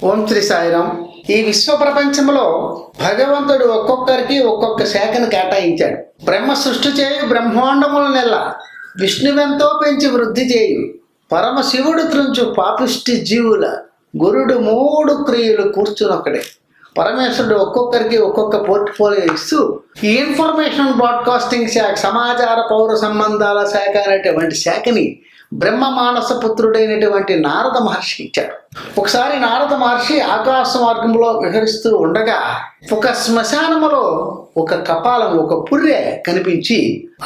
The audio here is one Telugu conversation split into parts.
ఓం శ్రీ సాయిరాం. ఈ విశ్వ ప్రపంచంలో భగవంతుడు ఒక్కొక్కరికి ఒక్కొక్క శాఖను కేటాయించాడు. బ్రహ్మ సృష్టి చేయు బ్రహ్మాండముల నెల, విష్ణువెంతో పెంచి వృద్ధి చేయు, పరమశివుడు త్రుంచు పాపిష్టి జీవుల, గురుడు మూడు క్రియలు కూర్చునొక్కడే. పరమేశ్వరుడు ఒక్కొక్కరికి ఒక్కొక్క పోర్ట్ఫోలియో ఇస్తూ ఈ ఇన్ఫర్మేషన్ బ్రాడ్కాస్టింగ్ శాఖ, సమాచార పౌర సంబంధాల శాఖ అనేటువంటి శాఖని బ్రహ్మ మానస పుత్రుడైనటువంటి నారద మహర్షికి ఇచ్చాడు. ఒకసారి నారద మహర్షి ఆకాశ మార్గంలో విహరిస్తూ ఉండగా ఒక శ్మశానములో ఒక కపాలం, ఒక పుర్రె కనిపించి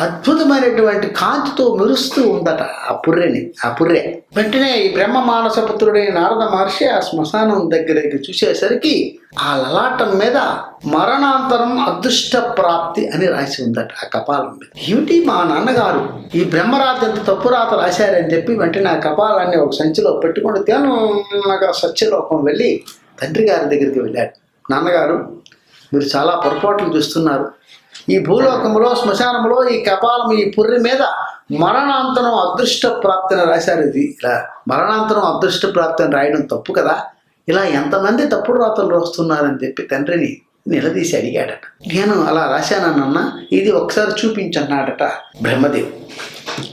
అద్భుతమైనటువంటి కాంతితో మెరుస్తూ ఉందట ఆ పుర్రె. వెంటనే ఈ బ్రహ్మ మానస పుత్రుడైన నారద మహర్షి ఆ శ్మశానం దగ్గరికి చూసేసరికి ఆ లలాటం మీద మరణాంతరం అదృష్ట ప్రాప్తి అని రాసి ఉందట ఆ కపాలం మీద. ఏమిటి, మా నాన్నగారు ఈ బ్రహ్మరాత ఎంత తప్పు రాత రాశారని చెప్పి వెంటనే ఆ కపాలాన్ని ఒక సంచిలో పెట్టుకొని తేనగా సత్యలోకం వెళ్ళి తండ్రి గారి దగ్గరికి వెళ్ళాడు. నాన్నగారు, మీరు చాలా పొరపాట్లు చూస్తున్నారు. ఈ భూలోకంలో శ్మశానంలో ఈ కపాలం, ఈ పుర్రి మీద మరణాంతరం అదృష్ట ప్రాప్తిని రాశారు. ఇది ఇలా మరణాంతరం అదృష్ట ప్రాప్తిని రాయడం తప్పు కదా, ఇలా ఎంతమంది తప్పుడు రాతలు రాస్తున్నారని చెప్పి తండ్రిని నిలదీసి అడిగాడట. నేను అలా రాశానన్న, ఇది ఒకసారి చూపించన్నాడట బ్రహ్మదేవుడు.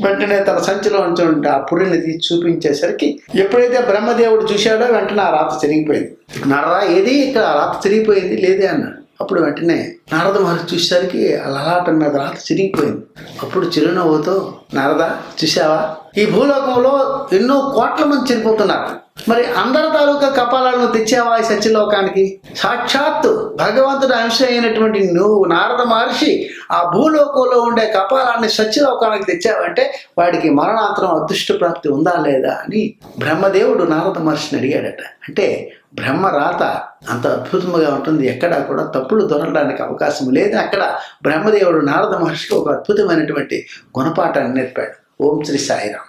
వెంటనే తన సంచిలో ఉంటే ఆ పుర్రిని తీసి చూపించేసరికి ఎప్పుడైతే బ్రహ్మదేవుడు చూశాడో వెంటనే ఆ రాత చిరిగిపోయింది. నారదా, ఏది ఇక్కడ రాత చిరిగిపోయింది లేదే అన్నాడు. అప్పుడు వెంటనే నారద మహర్షి చూసేసరికి ఆ లలాటం మీద రాత చిరిగిపోయింది. అప్పుడు చిరునవ్వుతో, నారద చూసావా, ఈ భూలోకంలో ఎన్నో కోట్ల మంది చనిపోతున్నారు, మరి అందరి తాలూకా కపాలను తెచ్చావా ఈ సత్యలోకానికి? సాక్షాత్తు భగవంతుడు అంశ అయినటువంటి నువ్వు నారద మహర్షి ఆ భూలోకంలో ఉండే కపాలాన్ని సత్యలోకానికి తెచ్చావంటే వాడికి మరణాంతరం అదృష్ట ప్రాప్తి ఉందా లేదా అని బ్రహ్మదేవుడు నారద మహర్షిని అడిగాడట. అంటే బ్రహ్మ రాత అంత అద్భుతంగా ఉంటుంది, ఎక్కడా కూడా తప్పులు దొరకడానికి అవకాశం లేదు. అక్కడ బ్రహ్మదేవుడు నారద మహర్షికి ఒక అద్భుతమైనటువంటి గుణపాఠాన్ని నేర్పాడు. ఓం శ్రీ సాయిరాం.